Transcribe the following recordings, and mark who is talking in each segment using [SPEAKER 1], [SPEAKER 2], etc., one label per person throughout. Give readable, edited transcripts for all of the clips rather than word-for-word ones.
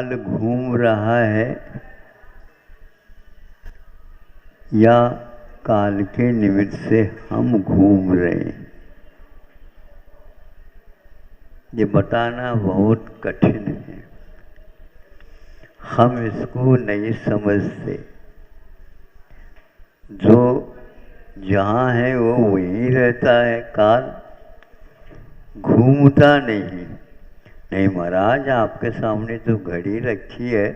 [SPEAKER 1] काल घूम रहा है या काल के निमित्त से हम घूम रहे हैं, ये बताना बहुत कठिन है। हम इसको नहीं समझते। जो जहाँ है वो वहीं रहता है, काल घूमता नहीं। नहीं महाराज, आपके सामने तो घड़ी रखी है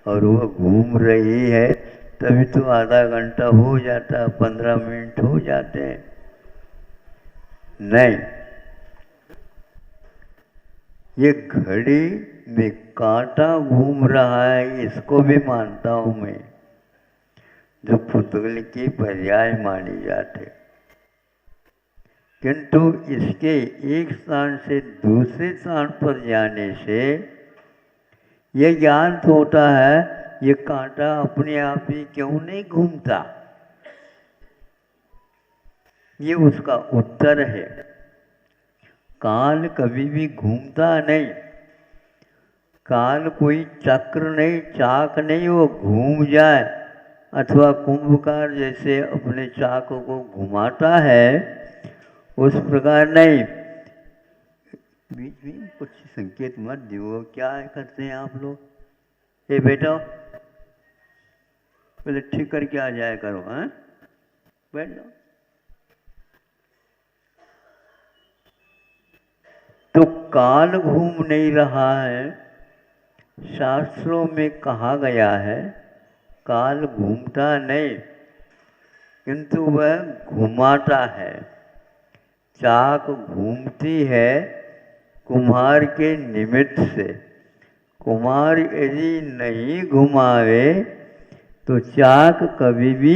[SPEAKER 1] और वो घूम रही है, तभी तो आधा घंटा हो जाता, 15 मिनट हो जाते हैं। नहीं, ये घड़ी में कांटा घूम रहा है, इसको भी मानता हूं मैं, जो पुतगल की पर्याय मानी जाते। किंतु इसके एक स्थान से दूसरे स्थान पर जाने से यह ज्ञान होता है, ये कांटा अपने आप ही क्यों नहीं घूमता। ये उसका उत्तर है। काल कभी भी घूमता नहीं। काल कोई चक्र नहीं, चाक नहीं वो घूम जाए, अथवा कुंभकार जैसे अपने चाक को घुमाता है उस प्रकार नहीं। बीच में कुछ संकेत मत दो, क्या करते हैं आप लोग? ये बेटा पहले ठीक करके आ जाया करो, हैं? बैठ जाओ। तो काल घूम नहीं रहा है। शास्त्रों में कहा गया है काल घूमता नहीं, किंतु वह घुमाता है। चाक घूमती है कुम्हार के निमित्त से। कुम्हार यदि नहीं घुमावे तो चाक कभी भी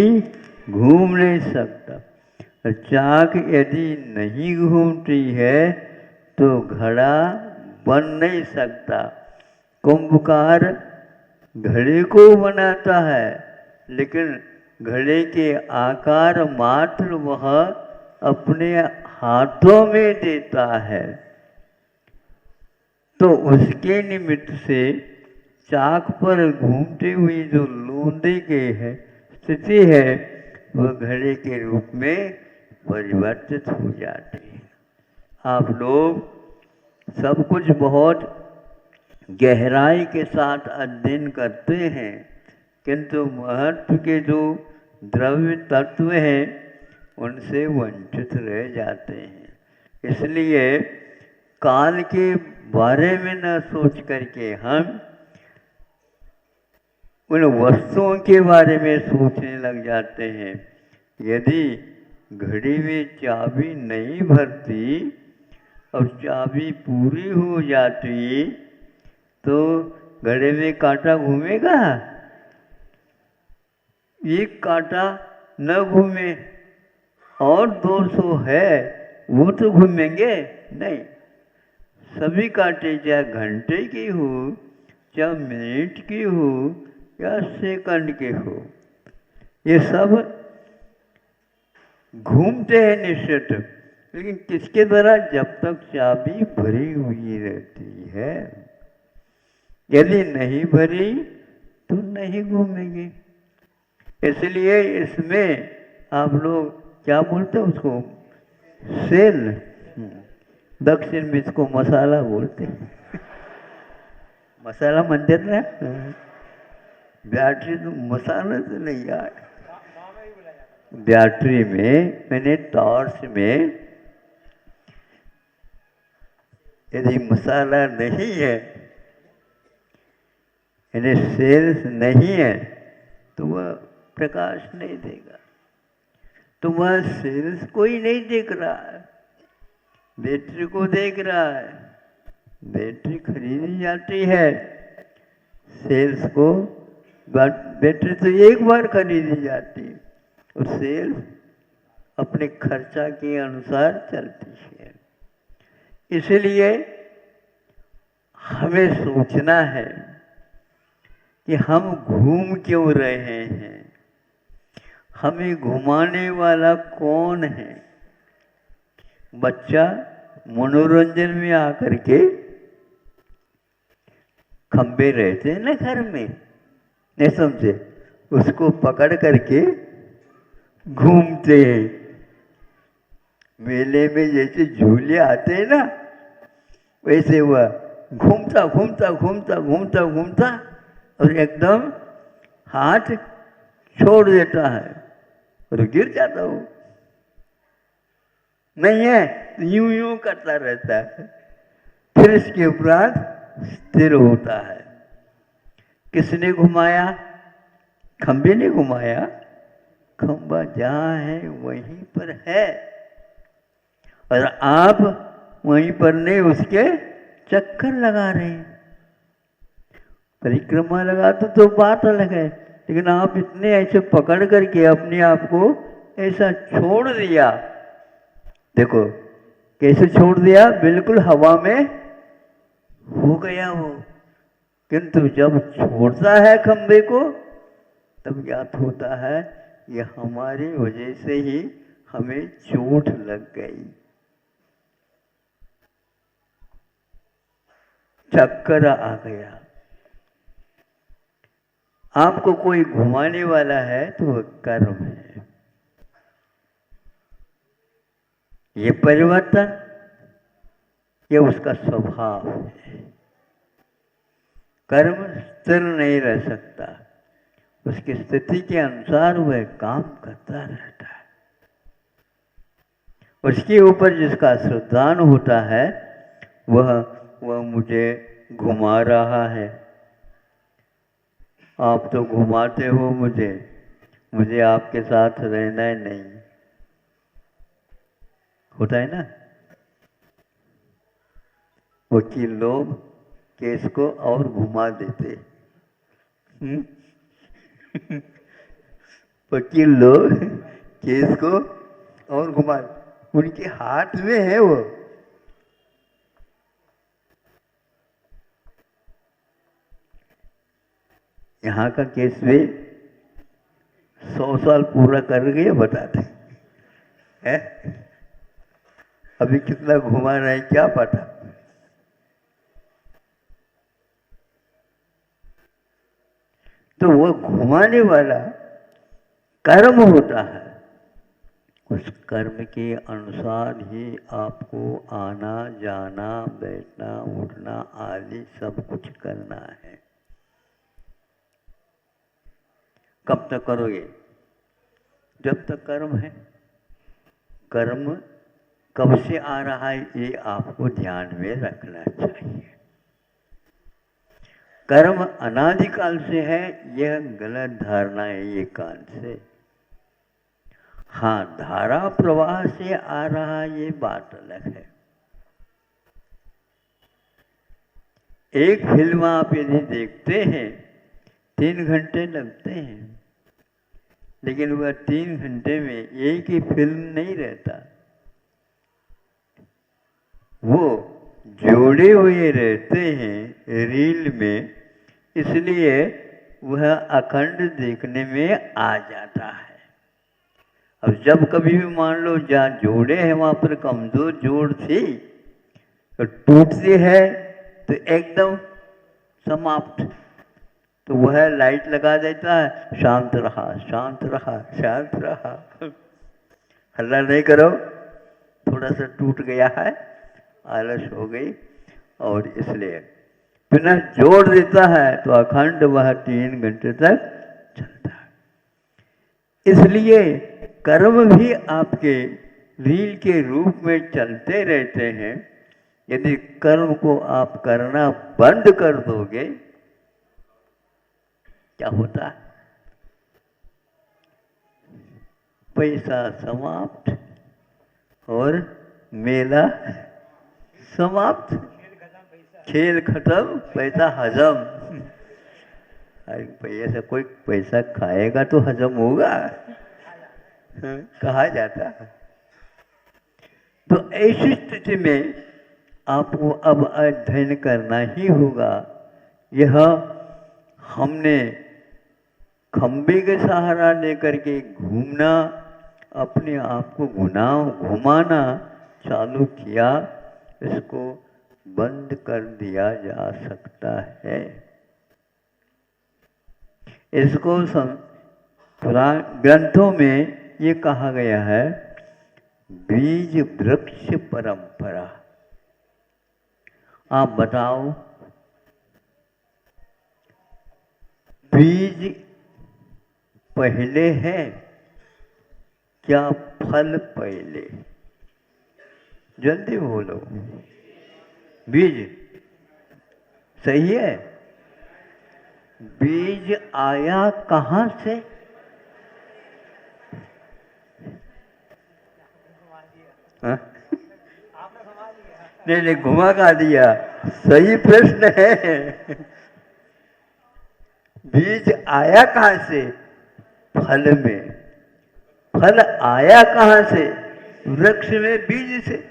[SPEAKER 1] घूम नहीं सकता। चाक यदि नहीं घूमती है तो घड़ा बन नहीं सकता। कुंभकार घड़े को बनाता है, लेकिन घड़े के आकार मात्र वह अपने हाथों में देता है। तो उसके निमित्त से चाक पर घूमती हुई जो लोंदे की है स्थिति है, वह घड़े के रूप में परिवर्तित हो जाती है। आप लोग सब कुछ बहुत गहराई के साथ अध्ययन करते हैं, किंतु महत्व के जो द्रव्य तत्व हैं उनसे वंचित रह जाते हैं। इसलिए काल के बारे में न सोच करके हम उन वस्तुओं के बारे में सोचने लग जाते हैं। यदि घड़ी में चाबी नहीं भरती और चाबी पूरी हो जाती तो घड़े में कांटा घूमेगा? एक कांटा न घूमे और 200 है वो तो घूमेंगे नहीं। सभी कांटे चाहे घंटे की हो, चाहे मिनट की हो या सेकंड के हो, ये सब घूमते हैं निश्चित, लेकिन किसके द्वारा? जब तक चाबी भरी हुई रहती है। यदि नहीं भरी तो नहीं घूमेगी। इसलिए इसमें आप लोग क्या बोलते हैं उसको? सेल। दक्षिण में इसको मसाला बोलते हैं। मसाला मानते ना? बैटरी तो मसाला तो नहीं यार। बैटरी में मैंने टॉर्च में यदि मसाला नहीं है, यानी सेल्स नहीं है, तो वह प्रकाश नहीं देगा। तो वह सेल्स को ही नहीं देख रहा है, बैटरी को देख रहा है। बैटरी खरीदी जाती है, सेल्स को बैटरी तो एक बार खरीदी जाती है और सेल्स अपने खर्चा के अनुसार चलती है। इसलिए हमें सोचना है कि हम घूम क्यों रहे हैं, हमें घुमाने वाला कौन है। बच्चा मनोरंजन में आकर के खंबे रहते हैं ना घर में, नहीं समझे, उसको पकड़ करके घूमते हैं। मेले में जैसे झूले आते हैं ना, वैसे हुआ, घूमता घूमता घूमता घूमता घूमता और एकदम हाथ छोड़ देता है और गिर जाता हूँ। नहीं है, यूं यूं करता रहता है, फिर इसके उपरांत स्थिर होता है। किसने घुमाया? खंबे ने घुमाया। खंबा जहाँ है वहीं पर है, और आप वहीं पर नहीं, उसके चक्कर लगा रहे हैं। परिक्रमा लगाते तो बात अलग है, लेकिन आप इतने ऐसे पकड़ करके अपने आप को ऐसा छोड़ दिया। देखो कैसे छोड़ दिया, बिल्कुल हवा में हो गया वो। किंतु जब छोड़ता है खंबे को, तब ज्ञात होता है ये हमारी वजह से ही हमें चोट लग गई, चक्कर आ गया। आपको कोई घुमाने वाला है तो वह कर्म है। ये परिवर्तन, ये उसका स्वभाव है। कर्म स्थिर नहीं रह सकता, उसकी स्थिति के अनुसार वह काम करता रहता है। उसके ऊपर जिसका श्रद्धान होता है, वह मुझे घुमा रहा है। आप तो घुमाते हो मुझे, मुझे आपके साथ रहना ही नहीं, होता है ना। वकील लोग केस को और घुमा देते। वकील लोग केस को और घुमा, उनके हाथ में है वो। यहाँ का केस में 100 साल पूरा कर गए बताते हैं, अभी कितना घुमा रहा है क्या पता। तो वो घुमाने वाला कर्म होता है, उस कर्म के अनुसार ही आपको आना जाना बैठना उठना आदि सब कुछ करना है। कब तक करोगे? जब तक कर्म है। कर्म कब से आ रहा है ये आपको ध्यान में रखना चाहिए। कर्म अनादिकाल से है, यह गलत धारणा है ये कान से। हाँ, धारा प्रवाह से आ रहा ये बात अलग है। एक फिल्म आप यदि देखते हैं 3 घंटे लगते हैं, लेकिन वह 3 घंटे में एक ही फिल्म नहीं रहता, वो जोड़े हुए रहते हैं रील में, इसलिए वह अखंड देखने में आ जाता है। अब जब कभी भी मान लो जहाँ जोड़े हैं वहाँ पर कमजोर जोड़ थी, तो टूटती है तो एकदम समाप्त, तो वह लाइट लगा देता है, शांत रहा शांत रहा शांत रहा, हल्ला नहीं करो, थोड़ा सा टूट गया है, आलस हो गई, और इसलिए बिना जोड़ देता है तो अखंड वह 3 घंटे तक चलता है। इसलिए कर्म भी आपके रील के रूप में चलते रहते हैं। यदि कर्म को आप करना बंद कर दोगे, क्या होता है? पैसा समाप्त और मेला समाप्त, खेल खत्म, पैसा हजम। अरे पैसा, कोई पैसा खाएगा तो हजम होगा, कहा जाता है। तो ऐसी स्थिति में आपको अब अध्ययन करना ही होगा। यह हमने खंबे के सहारा लेकर के घूमना, अपने आप को घुमाना चालू किया, इसको बंद कर दिया जा सकता है। इसको पुराण ग्रंथों में ये कहा गया है, बीज वृक्ष परंपरा। आप बताओ, बीज पहले है क्या फल पहले? जल्दी बोलो। बीज सही है। बीज आया कहाँ से? हाँ? नहीं, घुमा का दिया। सही प्रश्न है। बीज आया कहाँ से? फल में। फल आया कहाँ से? वृक्ष में बीज से।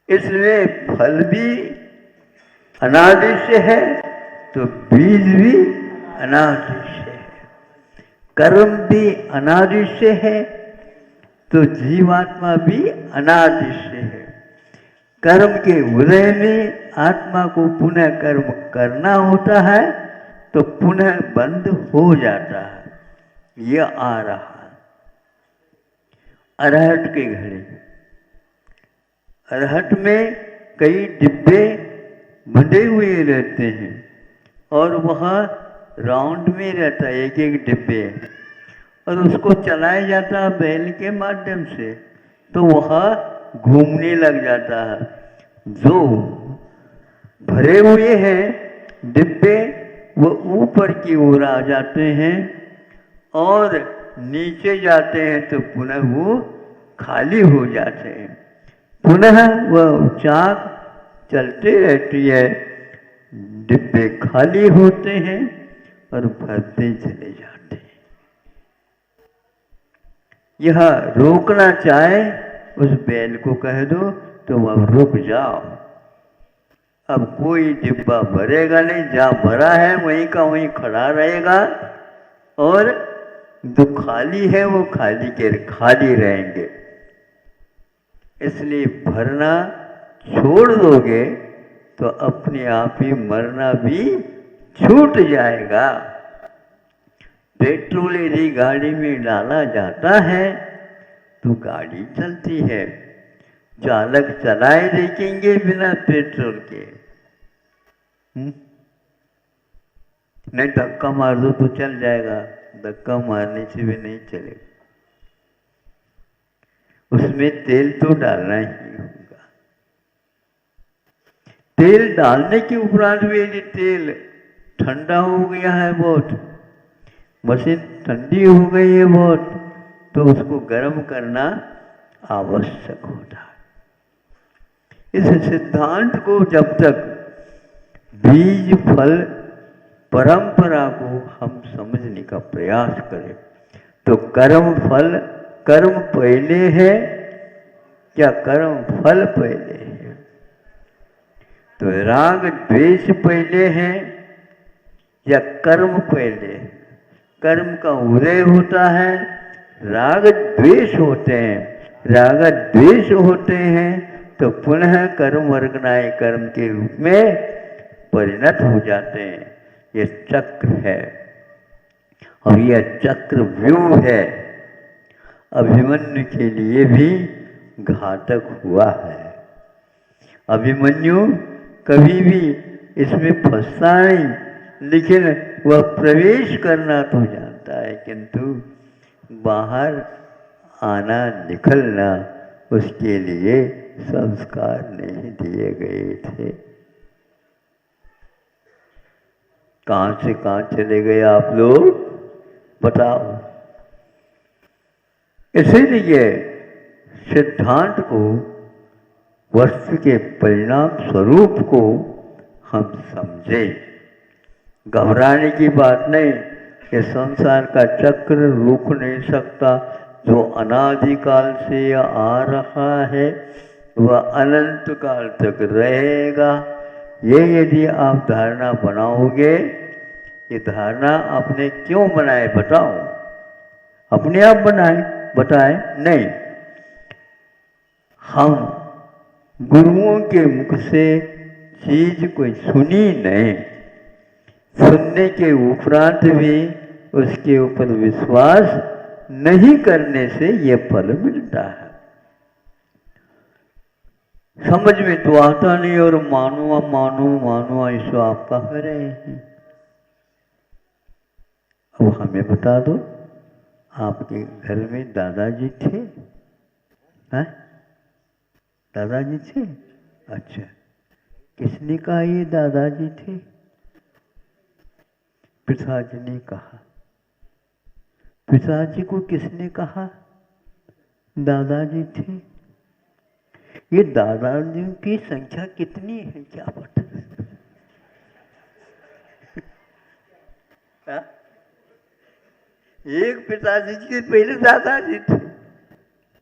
[SPEAKER 1] इसमें फल भी अनादि से है तो बीज भी अनादि से है। कर्म भी अनादि से है तो जीवात्मा भी अनादि से है। कर्म के उदय में आत्मा को पुनः कर्म करना होता है तो पुनः बंद हो जाता है। यह आ रहा है। अरहट की घड़ी। अरहट में कई डिब्बे बंधे हुए रहते हैं और वह राउंड में रहता है, एक एक डिब्बे, और उसको चलाया जाता है बैल के माध्यम से, तो वह घूमने लग जाता है। जो भरे हुए हैं डिब्बे वो ऊपर की ओर आ जाते हैं और नीचे जाते हैं तो पुनः वो खाली हो जाते हैं। पुनः वह चाक चलते रहती है, डिब्बे खाली होते हैं और भरते चले जाते हैं। यह रोकना चाहे उस बैल को कह दो तो वह रुक जाओ, अब कोई डिब्बा भरेगा नहीं, जहाँ भरा है वहीं का वहीं खड़ा रहेगा और जो खाली है वो खाली के खाली रहेंगे। इसलिए भरना छोड़ दोगे तो अपने आप ही मरना भी छूट जाएगा। पेट्रोल यदि गाड़ी में डाला जाता है तो गाड़ी चलती है। चालक चलाए देखेंगे बिना पेट्रोल के, नहीं धक्का मार दो तो चल जाएगा, धक्का मारने से भी नहीं चलेगा। उसमें तेल तो डालना ही होगा। तेल डालने के उपरांत भी यदि तेल ठंडा हो गया है बहुत, मशीन ठंडी हो गई है बहुत, तो उसको गर्म करना आवश्यक होता है। इस सिद्धांत को जब तक बीज फल परंपरा को हम समझने का प्रयास करें तो कर्म फल, कर्म पहले है क्या कर्म फल पहले है? तो राग द्वेष पहले है या कर्म पहले? कर्म का उदय होता है, राग द्वेष होते हैं, राग द्वेष होते हैं तो पुनः कर्म वर्गनाय कर्म के रूप में परिणत हो जाते हैं। ये चक्र है और यह चक्र व्यूह है। अभिमन्यु के लिए भी घातक हुआ है। अभिमन्यु कभी भी इसमें फंसता नहीं, लेकिन वह प्रवेश करना तो जानता है किंतु बाहर आना निकलना उसके लिए संस्कार नहीं दिए गए थे। कहाँ से कहाँ चले गए आप लोग बताओ। इसीलिए सिद्धांत को, वस्तु के परिणाम स्वरूप को हम समझे। घबराने की बात नहीं कि संसार का चक्र रुक नहीं सकता। जो अनादिकाल से आ रहा है वह अनंत काल तक रहेगा। ये यदि आप धारणा बनाओगे, ये धारणा आपने क्यों बनाए बताओ? अपने आप बनाए बताए नहीं, हम गुरुओं के मुख से चीज कोई सुनी नहीं, सुनने के उपरांत भी उसके ऊपर विश्वास नहीं करने से ये फल मिलता है। समझ में तो आता नहीं और मानो मानो मानो ऐसा आप कह रहे हैं। अब हमें बता दो, आपके घर में दादाजी थे? हैं? दादाजी थे? अच्छा, किसने कहा ये दादाजी थे? पिताजी ने कहा। पिताजी को किसने कहा दादाजी थे? ये दादाजी की संख्या कितनी है क्या पता? एक पिताजी के पहले दादाजी थे,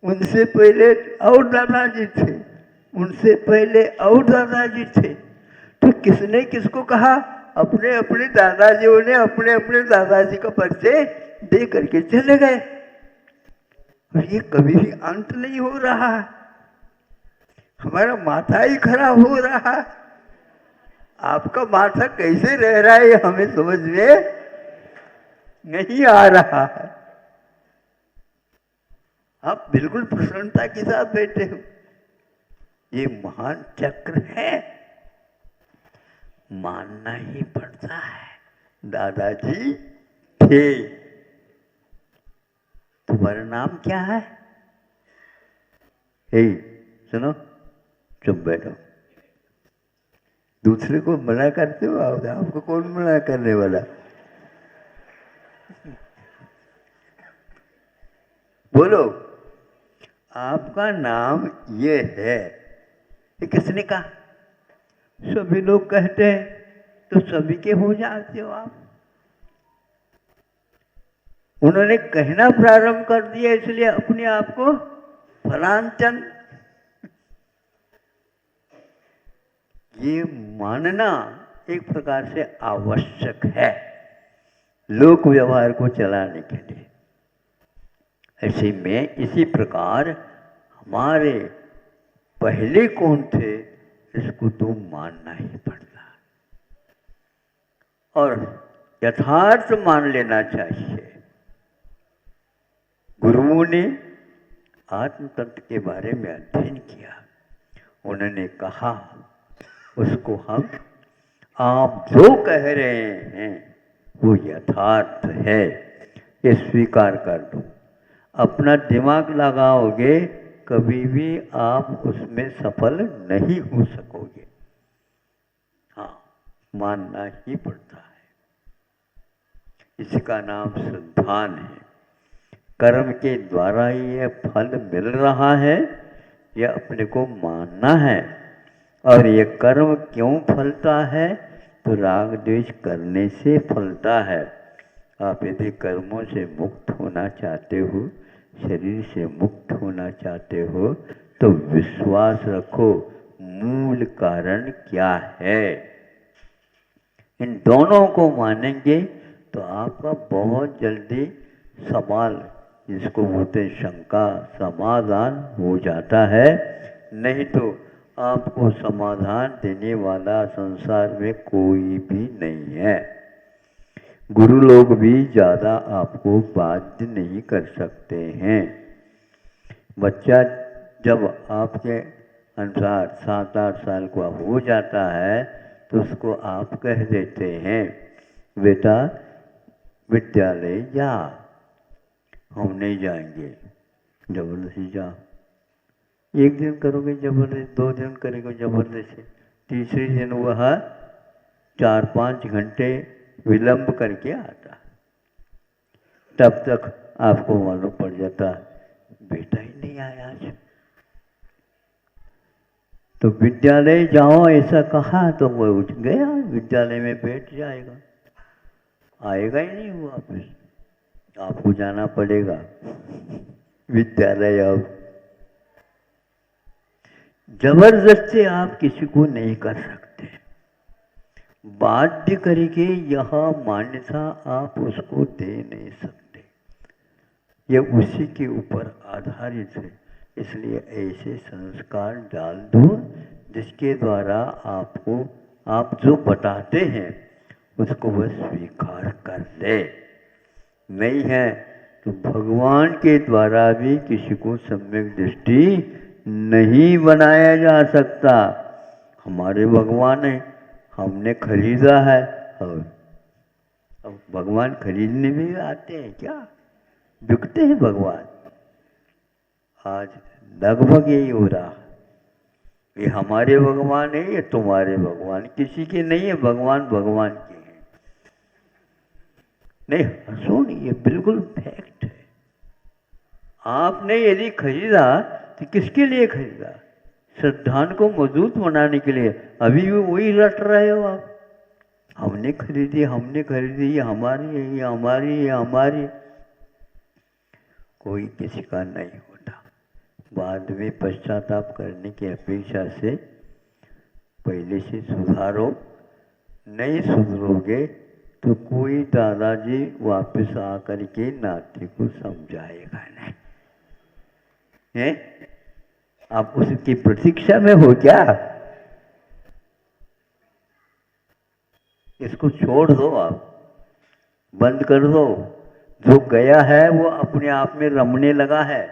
[SPEAKER 1] उनसे पहले और दादाजी थे, उनसे पहले और दादाजी थे। तो किसने किसको कहा? अपने अपने दादाजियों ने अपने अपने दादाजी का परिचय दे करके चले गए। और ये कभी भी अंत नहीं हो रहा, हमारा माथा ही खराब हो रहा। आपका माथा कैसे रह रहा है ये हमें समझ में नहीं आ रहा है। आप बिल्कुल प्रसन्नता के साथ बैठे हो। ये महान चक्र है, मानना ही पड़ता है। दादाजी थे। तुम्हारा नाम क्या है? हे सुनो, चुप बैठो। दूसरे को मना करते हो आप? आपको कौन मना करने वाला? बोलो, आपका नाम ये है। ये किसने कहा? सभी लोग कहते हैं तो सभी के हो जाते हो आप। उन्होंने कहना प्रारंभ कर दिया इसलिए अपने आप को फलांचन। ये मानना एक प्रकार से आवश्यक है लोक व्यवहार को चलाने के लिए। ऐसे में इसी प्रकार हमारे पहले कौन थे इसको तो मानना ही पड़ता है और यथार्थ मान लेना चाहिए। गुरुओं ने आत्म तत्व के बारे में अध्ययन किया, उन्होंने कहा उसको हम आप जो कह रहे हैं वो यथार्थ है, ये स्वीकार कर दो। अपना दिमाग लगाओगे कभी भी आप उसमें सफल नहीं हो सकोगे। हाँ, मानना ही पड़ता है। इसका नाम सिद्धांत है। कर्म के द्वारा ही यह फल मिल रहा है, यह अपने को मानना है। और ये कर्म क्यों फलता है? तो राग द्वेष करने से फलता है। आप यदि कर्मों से मुक्त होना चाहते हो, शरीर से मुक्त होना चाहते हो, तो विश्वास रखो मूल कारण क्या है। इन दोनों को मानेंगे तो आपका बहुत जल्दी सवाल, जिसको बोलते हैं शंका, समाधान हो जाता है। नहीं तो आपको समाधान देने वाला संसार में कोई भी नहीं है। गुरु लोग भी ज़्यादा आपको बाध्य नहीं कर सकते हैं। बच्चा जब आपके अनुसार 7-8 साल का हो जाता है तो उसको आप कह देते हैं बेटा विद्यालय जा। हम नहीं जाएंगे, जबरदस्ती जा। एक दिन करोगे जबरदस्ती, 2 दिन करेंगे जबरदस्ती, तीसरे दिन वह 4-5 घंटे विलंब करके आता। तब तक आपको मालूम पड़ जाता बेटा ही नहीं आया आज। तो विद्यालय जाओ ऐसा कहा तो वह उठ गया, विद्यालय में बैठ जाएगा, आएगा ही नहीं वो वापस। आपको जाना पड़ेगा विद्यालय। अब जबरदस्ती आप किसी को नहीं कर सकते, बाध्य करके यह मान्यता आप उसको दे नहीं सकते। यह उसी के ऊपर आधारित है इसलिए ऐसे संस्कार डाल दो जिसके द्वारा आपको, आप जो बताते हैं उसको वह स्वीकार कर ले। नहीं है तो भगवान के द्वारा भी किसी को सम्यक दृष्टि नहीं बनाया जा सकता। हमारे भगवान है, हमने खरीदा है, और अब भगवान खरीदने भी आते हैं क्या? बिकते हैं भगवान। आज लगभग यही हो रहा, ये हमारे भगवान है, ये तुम्हारे भगवान, किसी के नहीं है भगवान, भगवान के हैं। नहीं हंसो नहीं, ये बिल्कुल फैक्ट है। आपने यदि खरीदा तो किसके लिए खरीदा? श्रद्धान को मजबूत बनाने के लिए। अभी भी वही रट रहे हो आप, हमने खरीदी, हमने खरीदी, ये हमारी है, ये हमारी, ये हमारी। कोई किसी का नहीं होता। बाद में पश्चाताप करने की अपेक्षा से पहले से सुधारो। नहीं सुधरोगे तो कोई दादाजी वापस आकर के नाते को समझाएगा नहीं है। आप उसकी प्रतीक्षा में हो क्या? इसको छोड़ दो, आप बंद कर दो। जो गया है वो अपने आप में रमने लगा है,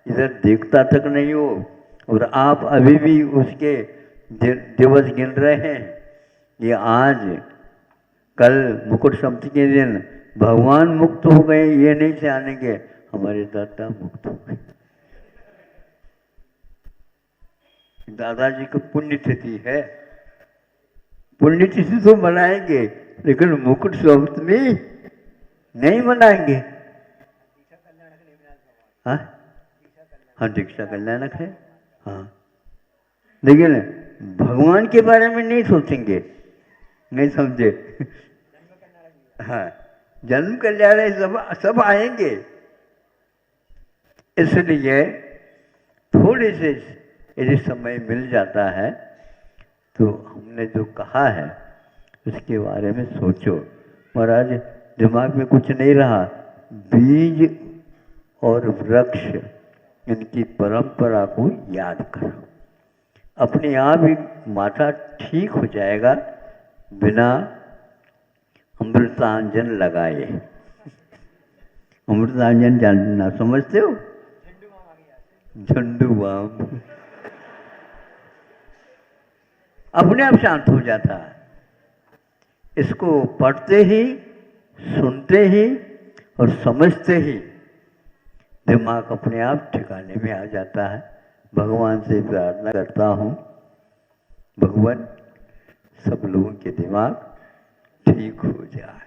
[SPEAKER 1] इधर देखता तक नहीं हो। और आप अभी भी उसके दिवस गिन रहे हैं। ये आज कल मुकुट सप्तमी के दिन भगवान मुक्त हो गए, ये नहीं जानेंगे हमारे दादा मुक्त हो गए। दादाजी की पुण्यतिथि है, पुण्यतिथि तो मनाएंगे, लेकिन मुकुट सप्तमी नहीं मनाएंगे। हाँ हाँ, दीक्षा कल्याणक है। हाँ, लेकिन भगवान के बारे में नहीं सोचेंगे, नहीं समझे? हाँ, जन्म कल्याण सब सब आएंगे। इसलिए थोड़े से यदि समय मिल जाता है तो हमने जो कहा है उसके बारे में सोचो। महाराज दिमाग में कुछ नहीं रहा, बीज और वृक्ष इनकी परंपरा को याद करो। अपने आप ही माथा ठीक हो जाएगा बिना अमृतांजन लगाए। अमृतांजन जानना समझते हो? झंडू बाम अपने आप शांत हो जाता है। इसको पढ़ते ही, सुनते ही और समझते ही दिमाग अपने आप ठिकाने में आ जाता है। भगवान से प्रार्थना करता हूँ, भगवान सब लोगों के दिमाग ठीक हो जाए।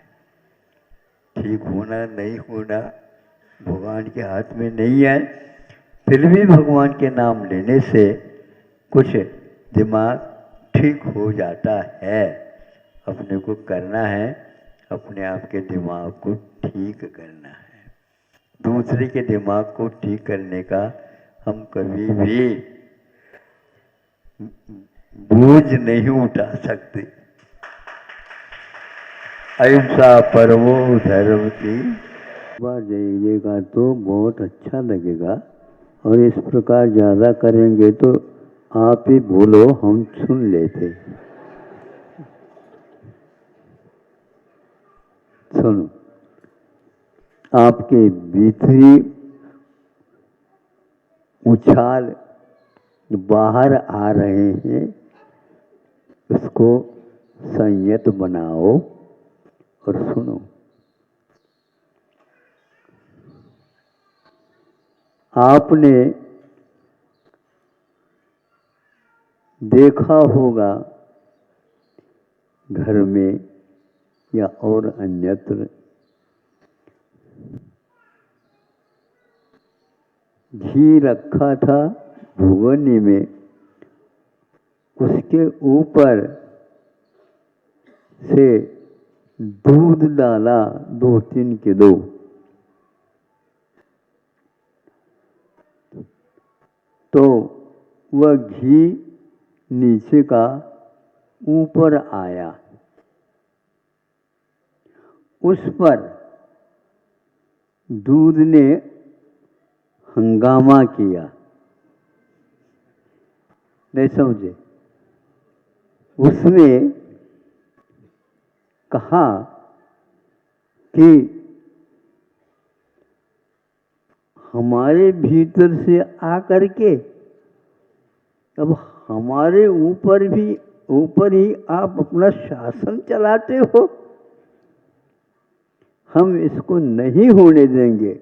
[SPEAKER 1] ठीक होना नहीं होना भगवान के हाथ में नहीं है, फिर भी भगवान के नाम लेने से कुछ दिमाग ठीक हो जाता है। अपने को करना है, अपने आप के दिमाग को ठीक करना है। दूसरे के दिमाग को ठीक करने का हम कभी भी बोझ नहीं उठा सकते। अहिंसा परमो धर्म की बात जाइएगा तो बहुत अच्छा लगेगा, और इस प्रकार ज़्यादा करेंगे तो आप ही बोलो, हम सुन लेते। सुनो, आपके भीतरी उछाल बाहर आ रहे हैं, उसको संयत बनाओ और सुनो। आपने देखा होगा घर में या और अन्यत्र घी रखा था भुगोनी में, उसके ऊपर से दूध डाला 2-3 किलो, तो वह घी नीचे का ऊपर आया। उस पर दूध ने हंगामा किया, नहीं समझे? उसमें कहा कि हमारे भीतर से आकर के अब हमारे ऊपर ही आप अपना शासन चलाते हो, हम इसको नहीं होने देंगे।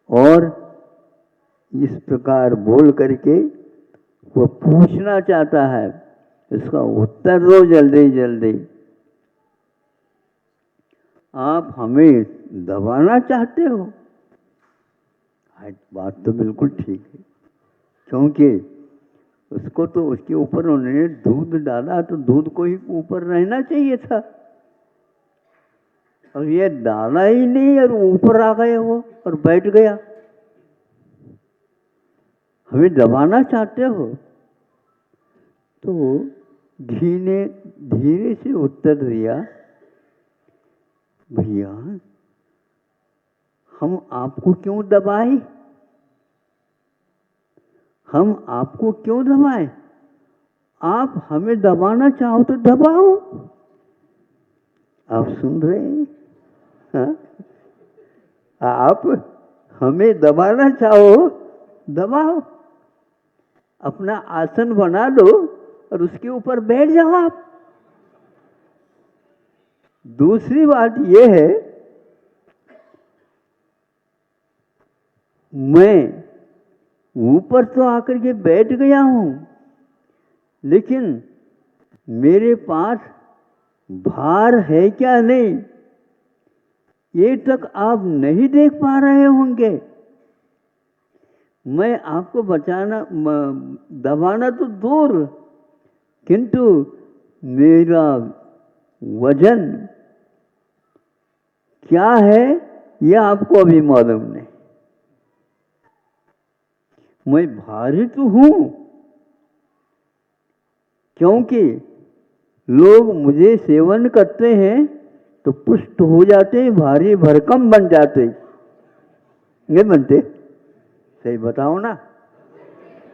[SPEAKER 1] और इस प्रकार बोल करके वो पूछना चाहता है, इसका उत्तर दो जल्दी जल्दी। आप हमें दबाना चाहते हो? बात तो बिल्कुल ठीक है, क्योंकि उसको तो उसके ऊपर उन्होंने दूध डाला तो दूध को ही ऊपर रहना चाहिए था, और ये डाला ही नहीं और ऊपर आ गए वो और बैठ गया। हमें दबाना चाहते हो? तो घी ने धीरे से उत्तर दिया, भैया हम आपको क्यों दबाएं? हम आपको क्यों दबाएं? आप हमें दबाना चाहो तो दबाओ। आप सुन रहे हैं? हाँ? आप हमें दबाना चाहो दबाओ, अपना आसन बना लो और उसके ऊपर बैठ जाओ आप। दूसरी बात यह है, मैं ऊपर तो आकर के बैठ गया हूं, लेकिन मेरे पास भार है क्या नहीं, ये तक आप नहीं देख पा रहे होंगे। मैं आपको दबाना तो दूर, किंतु मेरा वजन क्या है यह आपको अभी मालूम नहीं। मैं भारी तो हूं, क्योंकि लोग मुझे सेवन करते हैं तो पुष्ट हो जाते हैं, भारी भरकम बन जाते, नहीं बनते? सही बताओ ना,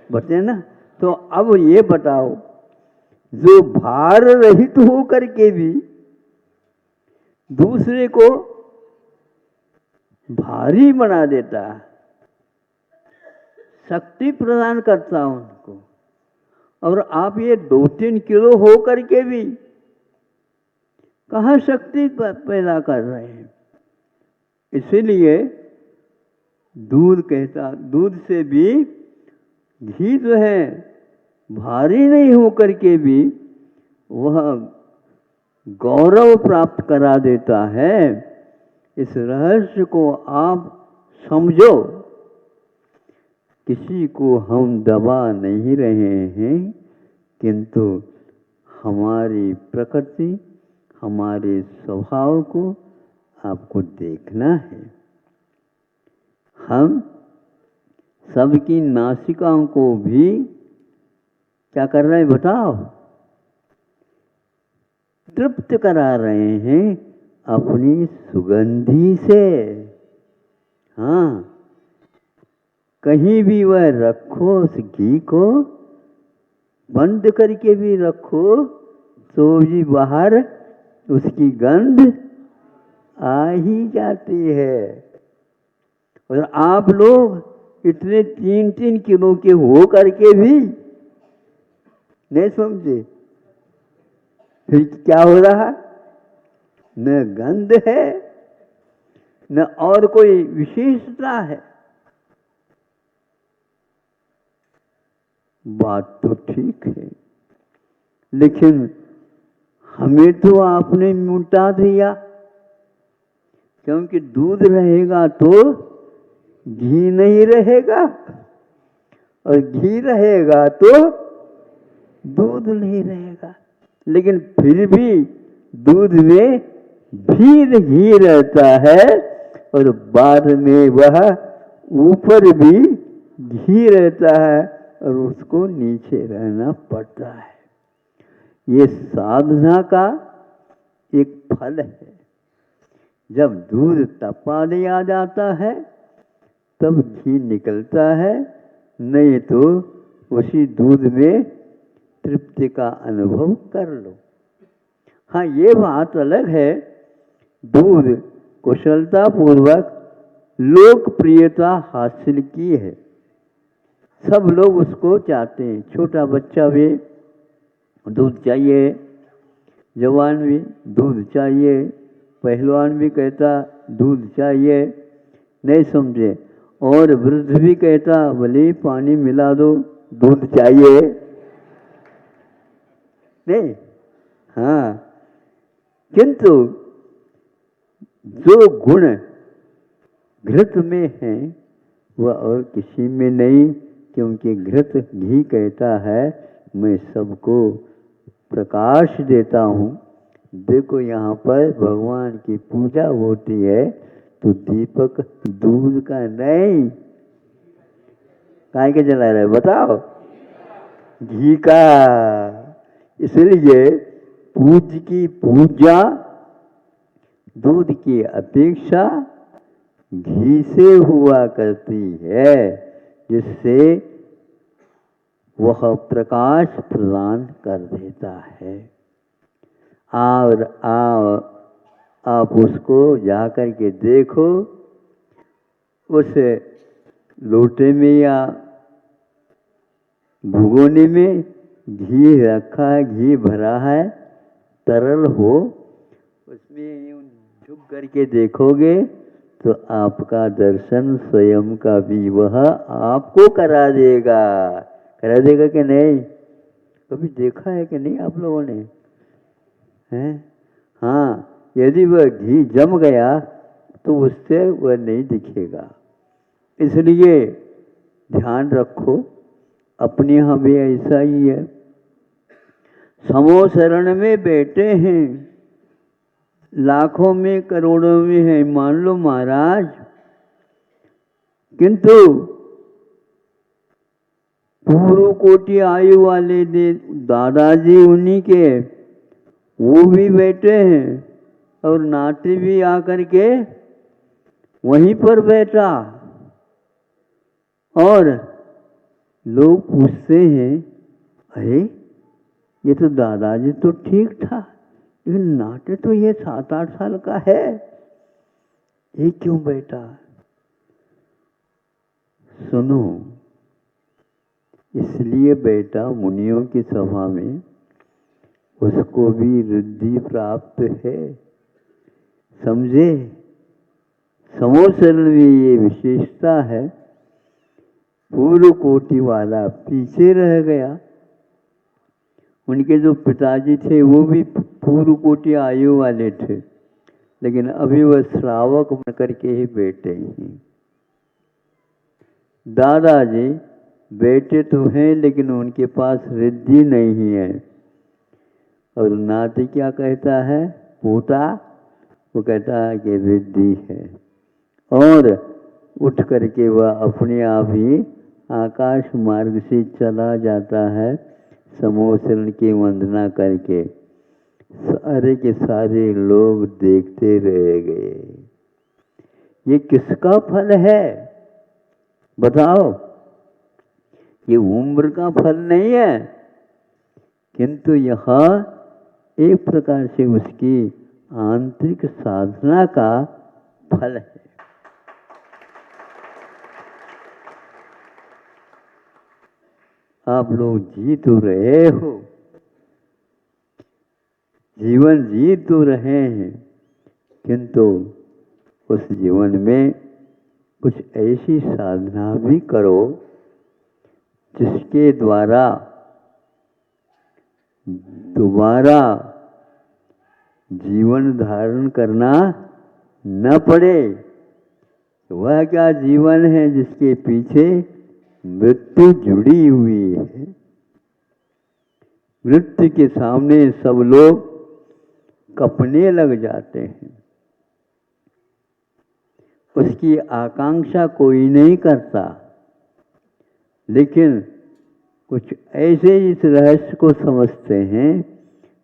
[SPEAKER 1] बते ना? तो अब ये बताओ, जो भार रहित हो करके भी दूसरे को भारी बना देता है, शक्ति प्रदान करता है उनको, और आप ये 2-3 किलो हो करके भी कहाँ शक्ति पैदा कर रहे हैं। इसीलिए दूध से भी घी जो है भारी नहीं हो करके भी वह गौरव प्राप्त करा देता है। इस रहस्य को आप समझो। किसी को हम दबा नहीं रहे हैं, किंतु हमारी प्रकृति, हमारे स्वभाव को आपको देखना है। हम सबकी नासिकाओं को भी क्या कर रहे हैं बताओ? तृप्त करा रहे हैं अपनी सुगंधी से। हाँ, कहीं भी वह रखो, उस घी को बंद करके भी रखो तो भी बाहर उसकी गंध आ ही जाती है। और आप लोग इतने 3-3 किलो के हो करके भी नहीं समझे, फिर क्या हो रहा? न गंध है, न और कोई विशेषता है। बात तो ठीक है, लेकिन हमें तो आपने मिटा दिया, क्योंकि दूध रहेगा तो घी नहीं रहेगा, और घी रहेगा तो दूध नहीं रहेगा। लेकिन फिर भी दूध में भी घी रहता है, और बाद में वह ऊपर भी घी रहता है, और उसको नीचे रहना पड़ता है। ये साधना का एक फल है। जब दूध तपा दिया जाता है तब घी निकलता है, नहीं तो उसी दूध में तृप्ति का अनुभव कर लो। हाँ, ये बात अलग है, दूध कुशलता पूर्वक लोकप्रियता हासिल की है, सब लोग उसको चाहते हैं। छोटा बच्चा भी दूध चाहिए, जवान भी दूध चाहिए, पहलवान भी कहता दूध चाहिए, नहीं समझे, और वृद्ध भी कहता भले पानी मिला दो दूध चाहिए, नहीं। हाँ, किंतु जो गुण घृत में है वह और किसी में नहीं, क्योंकि घृत घी कहता है मैं सबको प्रकाश देता हूँ। देखो यहाँ पर भगवान की पूजा होती है तो दीपक दूध का नहीं, काय के जला रहे बताओ, घी का। इसलिए पूज्य की पूजा दूध की अपेक्षा घी से हुआ करती है, जिससे वह प्रकाश प्रदान कर देता है। और आप उसको जाकर के देखो, उस लोटे में या भगोने में घी रखा है, घी भरा है, तरल हो, उसमें यूं झुक करके देखोगे तो आपका दर्शन स्वयं का भी वह आपको करा देगा कि नहीं? कभी देखा है कि नहीं आप लोगों ने? हैं? हाँ, यदि वह घी जम गया तो उससे वह नहीं दिखेगा। इसलिए ध्यान रखो, अपने यहाँ भी ऐसा ही है। समो शरण में बैठे हैं, लाखों में करोड़ों में है मान लो महाराज, किंतु पूर्व कोटि आयु वाले दादाजी उन्हीं के, वो भी बैठे हैं और नाती भी आकर के वहीं पर बैठा, और लोग पूछते हैं अरे ये तो दादाजी तो ठीक था, लेकिन नाते तो ये 7-8 साल का है, ये क्यों बैठा? सुनो, इसलिए बैठा मुनियों की सभा में, उसको भी रिद्धि प्राप्त है, समझे? समोशरण में ये विशेषता है, पूर्व कोटि वाला पीछे रह गया। उनके जो पिताजी थे वो भी पूर्व कोटि आयु वाले थे, लेकिन अभी वह श्रावक बन करके ही बैठे हैं। दादाजी बेटे तो हैं लेकिन उनके पास रिद्धि नहीं है, और नाती क्या कहता है? पोता, वो कहता है कि रिद्धि है, और उठ करके वह अपने आप ही आकाश मार्ग से चला जाता है, समोशरण की वंदना करके। सारे के सारे लोग देखते रह गए। ये किसका फल है बताओ? ये उम्र का फल नहीं है, किंतु यह एक प्रकार से उसकी आंतरिक साधना का फल है। आप लोग जी तो रहे हो, जीवन जी तो रहे हैं, किंतु उस जीवन में कुछ ऐसी साधना भी करो जिसके द्वारा दोबारा जीवन धारण करना न पड़े। वह क्या जीवन है जिसके पीछे मृत्यु जुड़ी हुई है। मृत्यु के सामने सब लोग कपने लग जाते हैं, उसकी आकांक्षा कोई नहीं करता, लेकिन कुछ ऐसे इस रहस्य को समझते हैं,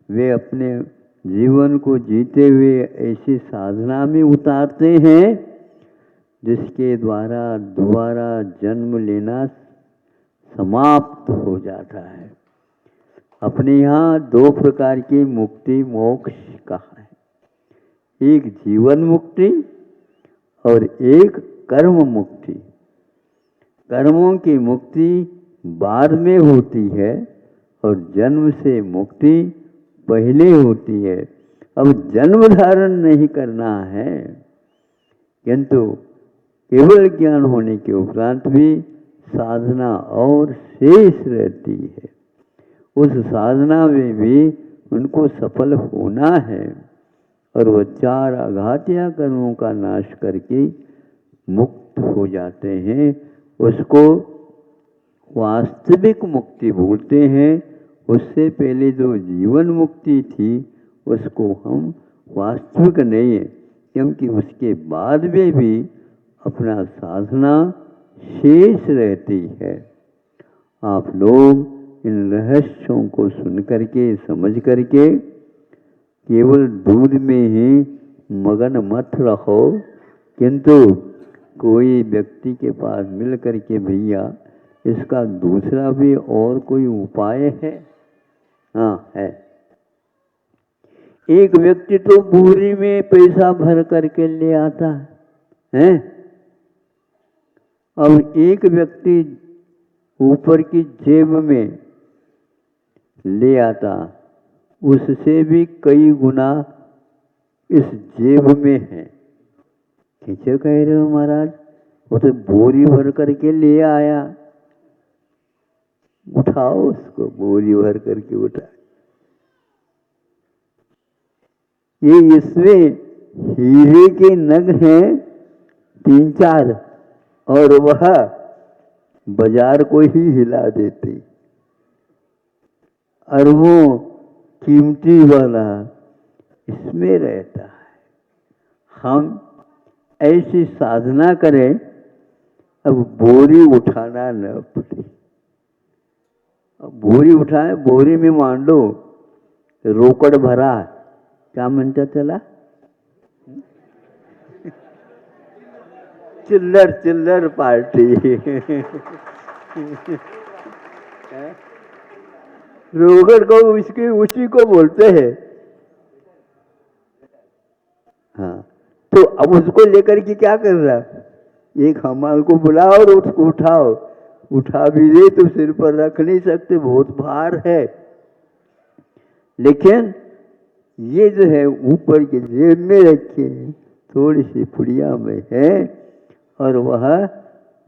[SPEAKER 1] वे अपने जीवन को जीते हुए ऐसी साधना में उतारते हैं जिसके द्वारा दोबारा जन्म लेना समाप्त हो जाता है। अपने यहाँ दो प्रकार की मुक्ति मोक्ष कहा है, एक जीवन मुक्ति और एक कर्म मुक्ति। कर्मों की मुक्ति बाद में होती है और जन्म से मुक्ति पहले होती है। अब जन्म धारण नहीं करना है, किंतु केवल ज्ञान होने के उपरांत भी साधना और शेष रहती है। उस साधना में भी उनको सफल होना है और वह चार आघातिया कर्मों का नाश करके मुक्त हो जाते हैं। उसको वास्तविक मुक्ति बोलते हैं। उससे पहले जो जीवन मुक्ति थी उसको हम वास्तविक नहीं है, क्योंकि उसके बाद में भी अपना साधना शेष रहती है। आप लोग इन रहस्यों को सुन करके समझ करके केवल दूध में ही मगन मत रहो, किंतु कोई व्यक्ति के पास मिल करके भैया इसका दूसरा भी और कोई उपाय है? हाँ है। एक व्यक्ति तो बोरी में पैसा भर करके ले आता है, और एक व्यक्ति ऊपर की जेब में ले आता, उससे भी कई गुना इस जेब में है। कैसे कह रहे हो महाराज? वो तो बोरी भर करके ले आया। उठाओ उसको, बोरी भर करके उठा। ये इसमें हीरे के नग हैं 3-4 और वह बाजार को ही हिला देते। अरबों कीमती वाला इसमें रहता है। हम ऐसी साधना करें अब बोरी उठाना न पड़े। अब बोरी उठाए, बोरी में मान लो रोकड़ भरा, क्या मनता चला? चिल्लर चिल्लर पार्टी। रोकड़ को उसकी उसी को बोलते हैं। हाँ, तो अब उसको लेकर के क्या कर रहा? एक हमाल को बुलाओ और उसको उठाओ। उठा भी दे तो सिर पर रख नहीं सकते, बहुत भार है। लेकिन ये जो है ऊपर की जेब में रखे, थोड़ी सी पुड़िया में है, और वह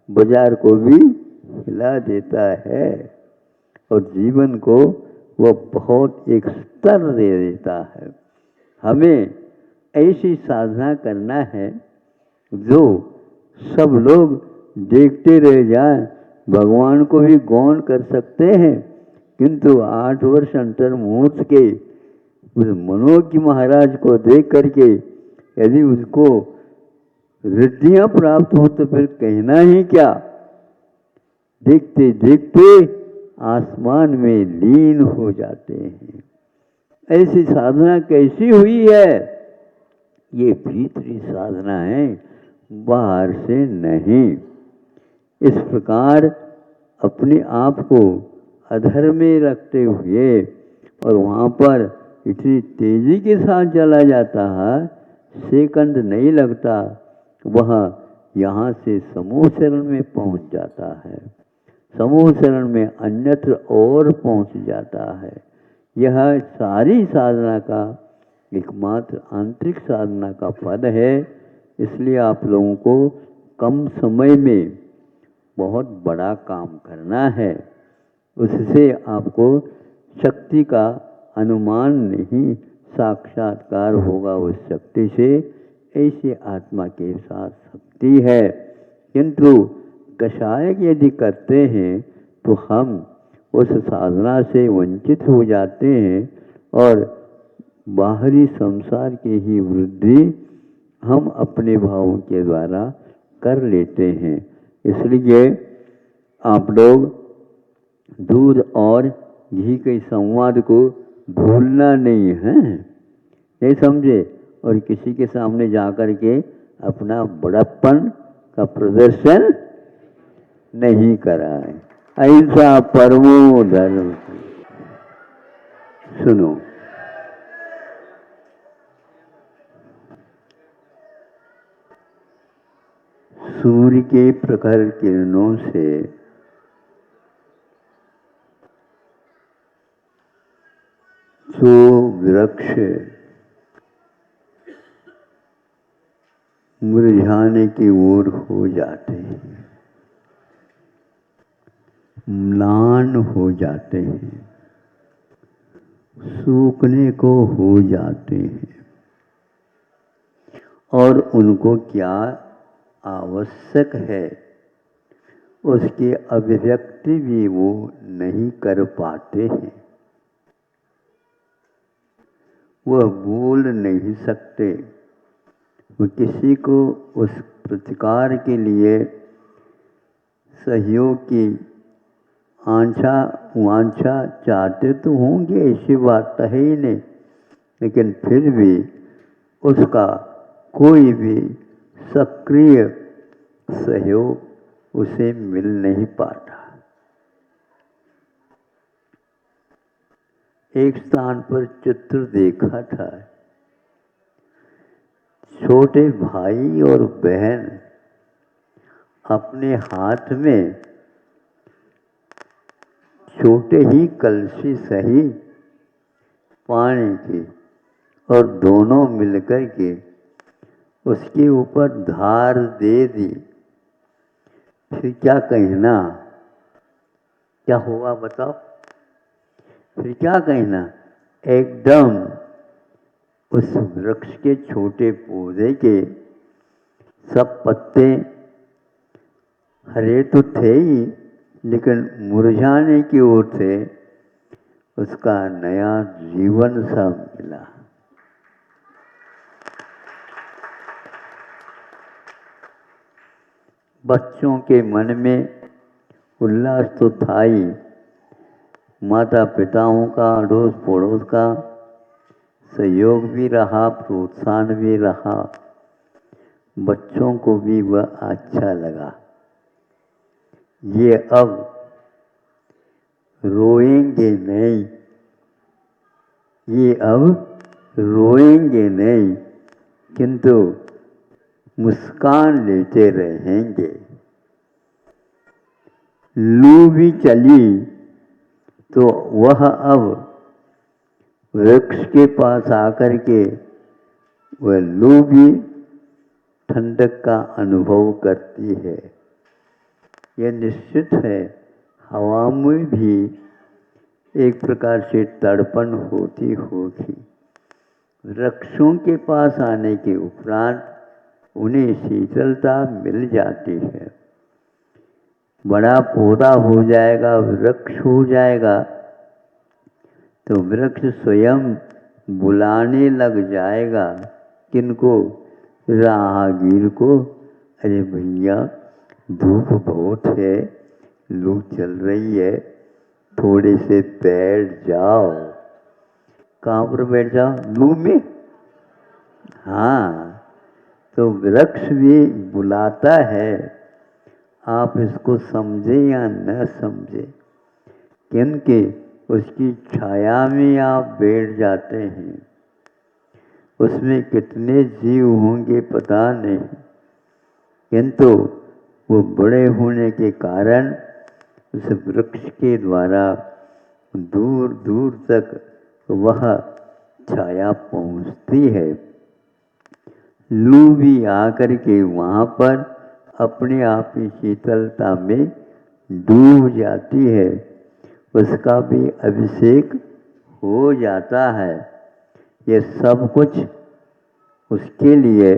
[SPEAKER 1] बाजार को भी हिला देता है और जीवन को वह बहुत एक स्तर दे देता है। हमें ऐसी साधना करना है जो सब लोग देखते रह जाएं। भगवान को भी गौण कर सकते हैं, किंतु 8 वर्ष अंतर मुहूर्त के उस मनोज्ञ महाराज को देख करके यदि उसको रिद्धियां प्राप्त हो तो फिर कहना ही क्या। देखते देखते आसमान में लीन हो जाते हैं। ऐसी साधना कैसी हुई है? ये भीतरी साधना है, बाहर से नहीं। इस प्रकार अपने आप को अधर में रखते हुए और वहाँ पर इतनी तेजी के साथ चला जाता है, सेकंड नहीं लगता, वह यहाँ से समूह शरण में पहुँच जाता है। समूह शरण में अन्यत्र और पहुँच जाता है। यह सारी साधना का एकमात्र आंतरिक साधना का पद है। इसलिए आप लोगों को कम समय में बहुत बड़ा काम करना है। उससे आपको शक्ति का अनुमान नहीं, साक्षात्कार होगा उस शक्ति से। ऐसे आत्मा के साथ शक्ति है, किंतु कषाय यदि करते हैं तो हम उस साधना से वंचित हो जाते हैं और बाहरी संसार की ही वृद्धि हम अपने भावों के द्वारा कर लेते हैं। इसलिए आप लोग दूध और घी के संवाद को भूलना नहीं है, नहीं समझे? और किसी के सामने जाकर के अपना बड़प्पन का प्रदर्शन नहीं कराए। ऐसा परमो धर्म। सुनो, सूर्य के प्रखर किरणों से जो वृक्ष मुरझाने की ओर हो जाते हैं, म्लान हो जाते हैं, सूखने को हो जाते हैं, और उनको क्या आवश्यक है उसकी अभिव्यक्ति भी वो नहीं कर पाते हैं। वह बोल नहीं सकते, वो किसी को उस प्रतिकार के लिए सहयोग की वांछा चाहते तो होंगे, ऐसी बात तो है ही नहीं, लेकिन फिर भी उसका कोई भी सक्रिय सहयोग उसे मिल नहीं पाता। एक स्थान पर चित्र देखा था, छोटे भाई और बहन अपने हाथ में छोटे ही कलशी सही पानी की, और दोनों मिलकर के उसके ऊपर धार दे दी। फिर क्या कहना, क्या होगा बताओ? फिर क्या कहना, एकदम उस वृक्ष के छोटे पौधे के सब पत्ते हरे तो थे ही, लेकिन मुरझाने की ओर से उसका नया जीवन सा मिला। बच्चों के मन में उल्लास तो था ही, माता पिताओं का, अड़ोस पड़ोस का सहयोग भी रहा, प्रोत्साहन भी रहा, बच्चों को भी वह अच्छा लगा। ये अब रोएंगे नहीं, ये अब रोएंगे नहीं, किंतु मुस्कान लेते रहेंगे। लू भी चली तो वह अब वृक्ष के पास आकर के वह लू भी ठंडक का अनुभव करती है। यह निश्चित है, हवा में भी एक प्रकार से तड़पन होती होगी। वृक्षों के पास आने के उपरांत उन्हें शीतलता मिल जाती है। बड़ा पौधा हो जाएगा, वृक्ष हो जाएगा, तो वृक्ष स्वयं बुलाने लग जाएगा। किनको? राहगीर को, अरे भैया धूप बहुत है, लू चल रही है, थोड़े से बैठ जाओ। कहाँ पर बैठ जाओ? लू में। हाँ, तो वृक्ष भी बुलाता है, आप इसको समझे या न समझे, क्योंकि उसकी छाया में आप बैठ जाते हैं। उसमें कितने जीव होंगे पता नहीं, किंतु वो बड़े होने के कारण उस वृक्ष के द्वारा दूर दूर तक वह छाया पहुंचती है। लू भी आकर के वहाँ पर अपने आप ही शीतलता में डूब जाती है, उसका भी अभिषेक हो जाता है। ये सब कुछ उसके लिए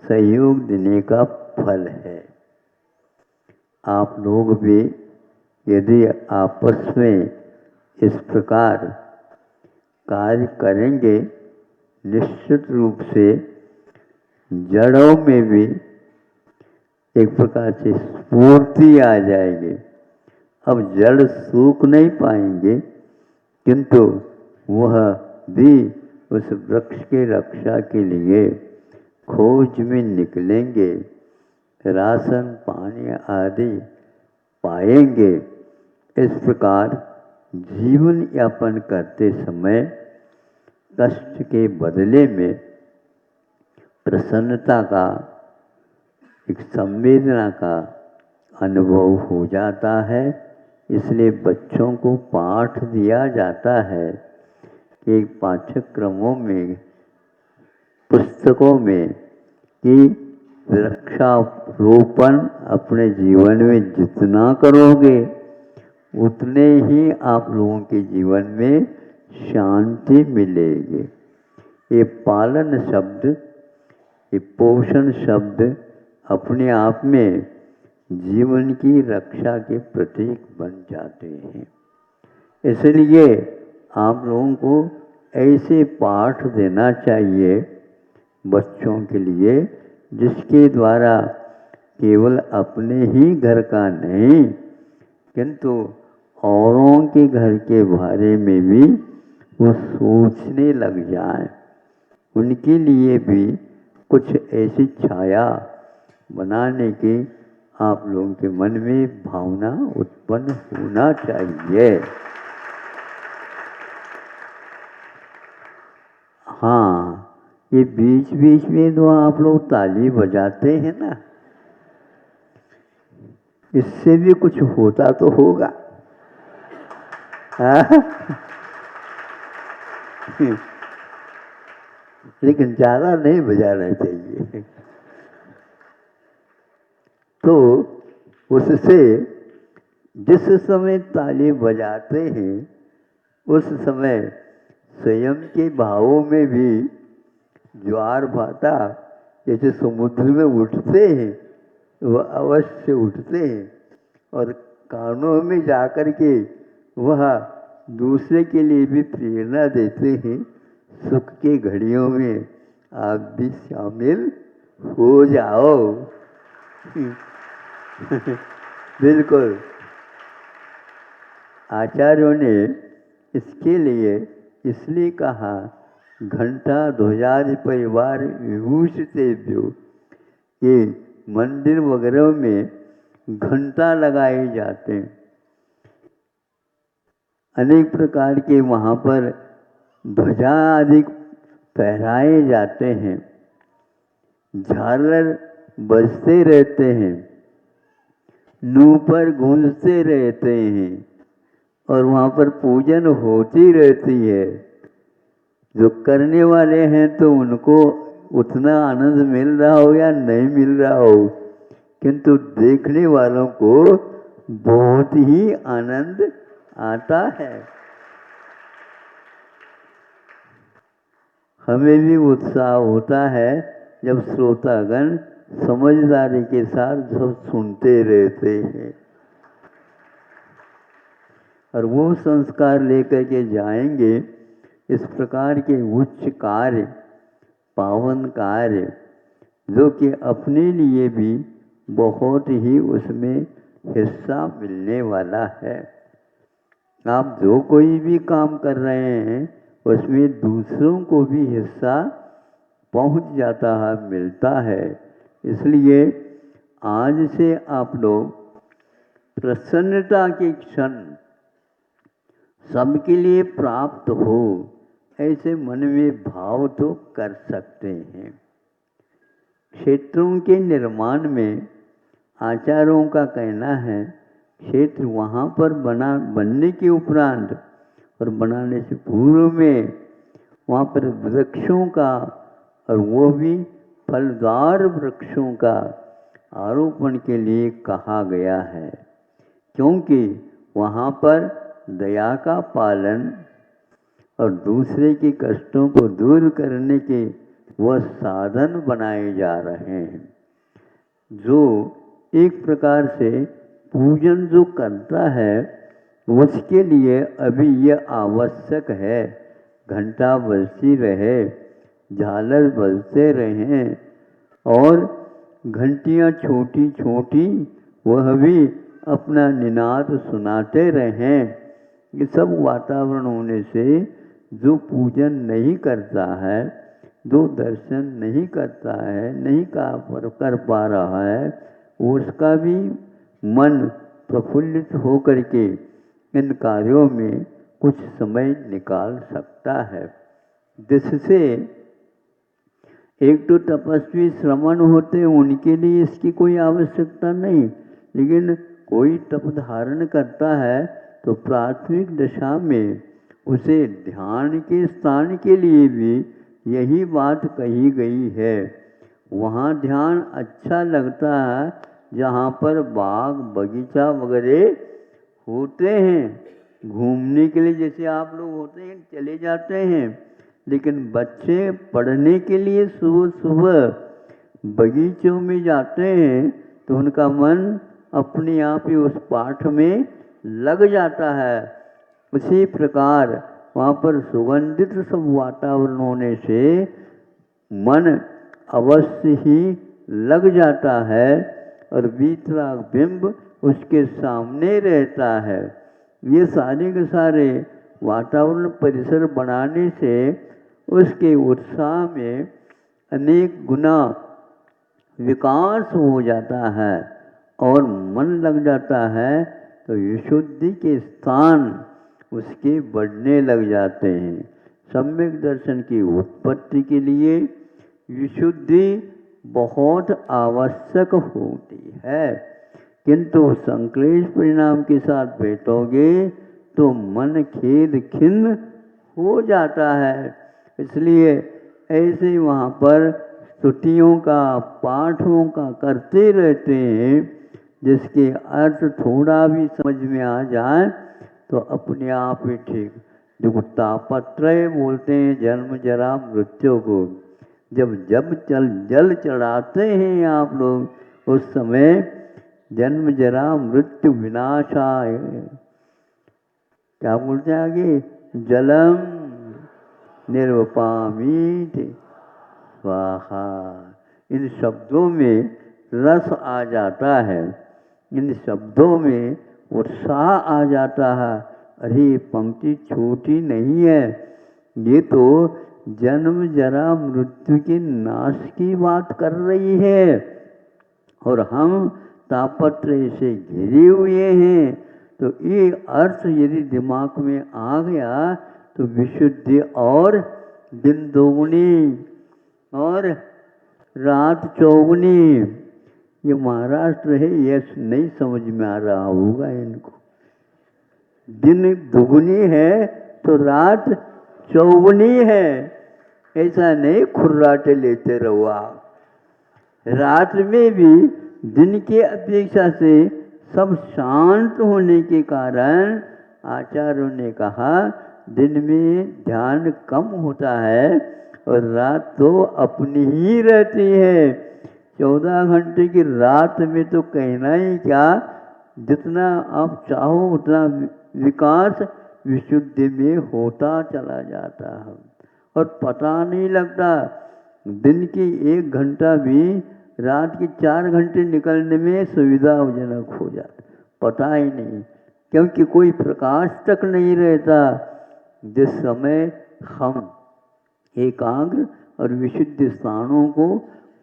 [SPEAKER 1] सहयोग देने का फल है। आप लोग भी यदि आपस में इस प्रकार कार्य करेंगे, निश्चित रूप से जड़ों में भी एक प्रकार से स्फूर्ति आ जाएगी। अब जड़ सूख नहीं पाएंगे, किंतु वह भी उस वृक्ष के रक्षा के लिए खोज में निकलेंगे, राशन पानी आदि पाएंगे, इस प्रकार जीवन यापन करते समय कष्ट के बदले में प्रसन्नता का, एक संवेदना का अनुभव हो जाता है। इसलिए बच्चों को पाठ दिया जाता है कि पाठ्यक्रमों में, पुस्तकों में, कि वृक्षारोपण अपने जीवन में जितना करोगे उतने ही आप लोगों के जीवन में शांति मिलेगी। ये पालन शब्द, ये पोषण शब्द अपने आप में जीवन की रक्षा के प्रतीक बन जाते हैं। इसलिए आप लोगों को ऐसे पाठ देना चाहिए बच्चों के लिए, जिसके द्वारा केवल अपने ही घर का नहीं किंतु औरों के घर के बारे में भी वो सोचने लग जाए, उनके लिए भी कुछ ऐसी छाया बनाने की आप लोगों के मन में भावना उत्पन्न होना चाहिए। हाँ, ये बीच बीच में तो आप लोग ताली बजाते हैं ना, इससे भी कुछ होता तो होगा। लेकिन ज़्यादा नहीं बजाना चाहिए। तो उससे जिस समय ताली बजाते हैं उस समय स्वयं के भावों में भी ज्वार भाटा जैसे समुद्र में उठते हैं, वह अवश्य उठते हैं और कानों में जाकर के वह दूसरे के लिए भी प्रेरणा देते हैं। सुख के घड़ियों में आप भी शामिल हो जाओ। बिल्कुल, आचार्यों ने इसके लिए इसलिए कहा घंटा ध्वजादि परिवार विभूषितेभ्यो, कि मंदिर वगैरह में घंटा लगाए जाते हैं, अनेक प्रकार के वहाँ पर ध्वजा आदि फहराए जाते हैं, झालर बजते रहते हैं, नूह पर गूंजते रहते हैं और वहाँ पर पूजन होती रहती है। जो करने वाले हैं तो उनको उतना आनंद मिल रहा हो या नहीं मिल रहा हो, किंतु देखने वालों को बहुत ही आनंद आता है। हमें भी उत्साह होता है जब श्रोतागण समझदारी के साथ सब सुनते रहते हैं और वो संस्कार लेकर के जाएंगे। इस प्रकार के उच्च कार्य, पावन कार्य, जो कि अपने लिए भी बहुत ही उसमें हिस्सा मिलने वाला है। आप जो कोई भी काम कर रहे हैं उसमें दूसरों को भी हिस्सा पहुंच जाता है, मिलता है। इसलिए आज से आप लोग प्रसन्नता के क्षण सबके लिए प्राप्त हो, ऐसे मन में भाव तो कर सकते हैं। क्षेत्रों के निर्माण में आचार्यों का कहना है, क्षेत्र वहाँ पर बनने के उपरांत और बनाने से पूर्व में वहाँ पर वृक्षों का, और वो भी फलदार वृक्षों का आरोपण के लिए कहा गया है, क्योंकि वहाँ पर दया का पालन और दूसरे के कष्टों को दूर करने के वह साधन बनाए जा रहे हैं। जो एक प्रकार से पूजन जो करता है उसके लिए अभी यह आवश्यक है, घंटा बजती रहे, झालर बजते रहें और घंटियाँ छोटी छोटी वह भी अपना निनाद सुनाते रहें। ये सब वातावरण होने से जो पूजन नहीं करता है, जो दर्शन नहीं करता है, नहीं कर पा रहा है, उसका भी मन प्रफुल्लित हो करके इन कार्यों में कुछ समय निकाल सकता है, जिससे एक तो तपस्वी श्रमण होते हैं, उनके लिए इसकी कोई आवश्यकता नहीं, लेकिन कोई तप धारण करता है तो प्राथमिक दशा में उसे ध्यान के स्थान के लिए भी यही बात कही गई है। वहाँ ध्यान अच्छा लगता है जहाँ पर बाग बगीचा वगैरह होते हैं। घूमने के लिए जैसे आप लोग होते हैं चले जाते हैं, लेकिन बच्चे पढ़ने के लिए सुबह सुबह बगीचों में जाते हैं तो उनका मन अपने आप ही उस पाठ में लग जाता है। उसी प्रकार वहाँ पर सुगंधित सब वातावरण होने से मन अवश्य ही लग जाता है और वीतराग बिंब उसके सामने रहता है। ये सारे के सारे वातावरण परिसर बनाने से उसके उत्साह में अनेक गुना विकास हो जाता है और मन लग जाता है, तो विशुद्धि के स्थान उसके बढ़ने लग जाते हैं। सम्यक दर्शन की उत्पत्ति के लिए विशुद्धि बहुत आवश्यक होती है, किंतु संक्लेश परिणाम के साथ बैठोगे तो मन खेद खिन्न हो जाता है। इसलिए ऐसे वहाँ पर स्तुतियों का पाठों का करते रहते हैं, जिसके अर्थ थोड़ा भी समझ में आ जाए तो अपने आप ही ठीक। जो तापत्रय बोलते हैं जन्म जरा मृत्यु को, जब जब जल चढ़ाते हैं आप लोग उस समय जन्म जरा मृत्यु विनाशाय, क्या बोलते हैं आगे, जलम निर्वपामीति स्वाहा। इन शब्दों में रस आ जाता है, इन शब्दों में उत्साह आ जाता है। अरे पंक्ति छोटी नहीं है, ये तो जन्म जरा मृत्यु के नाश की बात कर रही है और हम तापत्रय से घिरे हुए हैं। तो ये अर्थ यदि दिमाग में आ गया तो विशुद्धि और दिन दोगुनी और रात चौगुनी। ये महाराष्ट्र है, ये नहीं समझ में आ रहा होगा इनको। दिन दुगुनी है तो रात चौगुनी है, ऐसा नहीं खुर्राटे लेते रहो आप। रात में भी दिन की अपेक्षा से सब शांत होने के कारण आचार्यों ने कहा दिन में ध्यान कम होता है और रात तो अपनी ही रहती है। 14 घंटे की रात में तो कहना ही क्या, जितना आप चाहो उतना विकास विशुद्धि में होता चला जाता है और पता नहीं लगता। दिन की 1 घंटा भी रात के 4 घंटे निकलने में सुविधाजनक हो जाता, पता ही नहीं, क्योंकि कोई प्रकाश तक नहीं रहता। जिस समय हम एकाग्र और विशुद्ध स्थानों को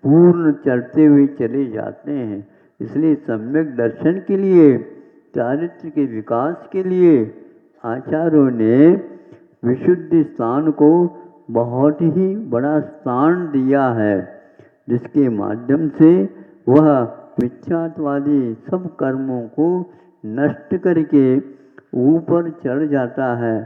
[SPEAKER 1] पूर्ण चढ़ते हुए चले जाते हैं, इसलिए सम्यक दर्शन के लिए, चारित्र के विकास के लिए आचार्यों ने विशुद्ध स्थान को बहुत ही बड़ा स्थान दिया है, जिसके माध्यम से वह मिथ्यात्वादी सब कर्मों को नष्ट करके ऊपर चढ़ जाता है।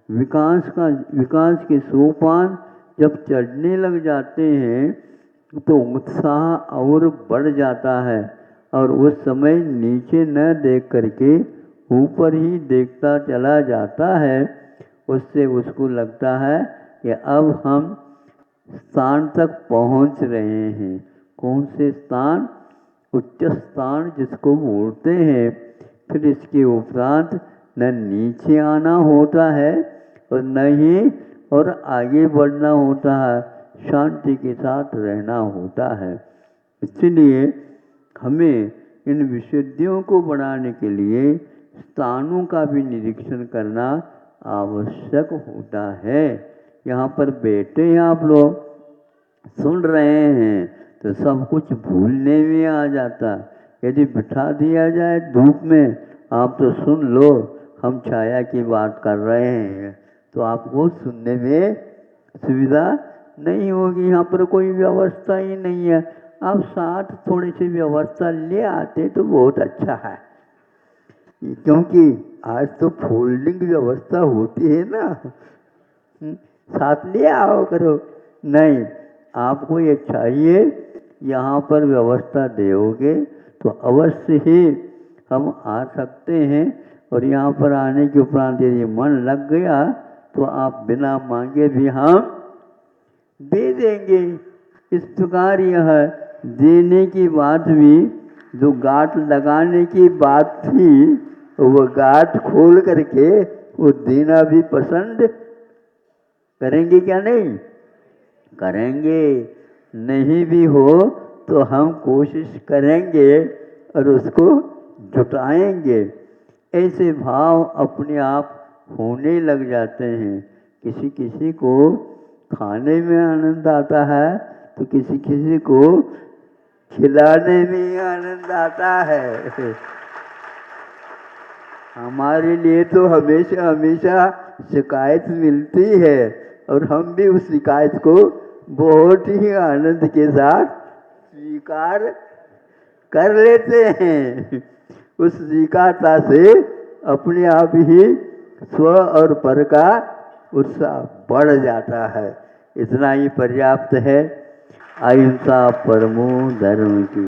[SPEAKER 1] विकास के सोपान जब चढ़ने लग जाते हैं तो उत्साह और बढ़ जाता है और उस समय नीचे न देख करके ऊपर ही देखता चला जाता है। उससे उसको लगता है कि अब हम स्थान तक पहुंच रहे हैं। कौन से स्थान? उच्च स्थान जिसको बोलते हैं। फिर इसके उपरांत न नीचे आना होता है और न ही और आगे बढ़ना होता है, शांति के साथ रहना होता है। इसलिए हमें इन विशुद्धियों को बढ़ाने के लिए स्थानों का भी निरीक्षण करना आवश्यक होता है। यहाँ पर बैठे हैं आप लोग, सुन रहे हैं तो सब कुछ भूलने में आ जाता। यदि बिठा दिया जाए धूप में, आप तो सुन लो, हम छाया की बात कर रहे हैं तो आपको सुनने में सुविधा नहीं होगी। यहाँ पर कोई व्यवस्था ही नहीं है। आप साथ थोड़ी सी व्यवस्था ले आते तो बहुत अच्छा है, क्योंकि आज तो फोल्डिंग व्यवस्था होती है ना। साथ ले आओ करो। नहीं, आपको ये चाहिए, यहाँ पर व्यवस्था दोगे तो अवश्य ही हम आ सकते हैं। और यहाँ पर आने के उपरांत यदि मन लग गया तो आप बिना मांगे भी हम दे देंगे। इस प्रकार यह देने की बात भी, जो गांठ लगाने की बात थी, वो गांठ खोल करके वो देना भी पसंद करेंगे क्या? नहीं करेंगे। नहीं भी हो तो हम कोशिश करेंगे और उसको जुटाएंगे। ऐसे भाव अपने आप होने लग जाते हैं। किसी किसी को खाने में आनंद आता है तो किसी किसी को खिलाने में आनंद आता है। हमारे लिए तो हमेशा हमेशा शिकायत मिलती है और हम भी उस शिकायत को बहुत ही आनंद के साथ स्वीकार कर लेते हैं। उस स्वीकारता से अपने आप ही स्व और पर का उत्साह बढ़ जाता है। इतना ही पर्याप्त है। अहिंसा परमो धर्म की।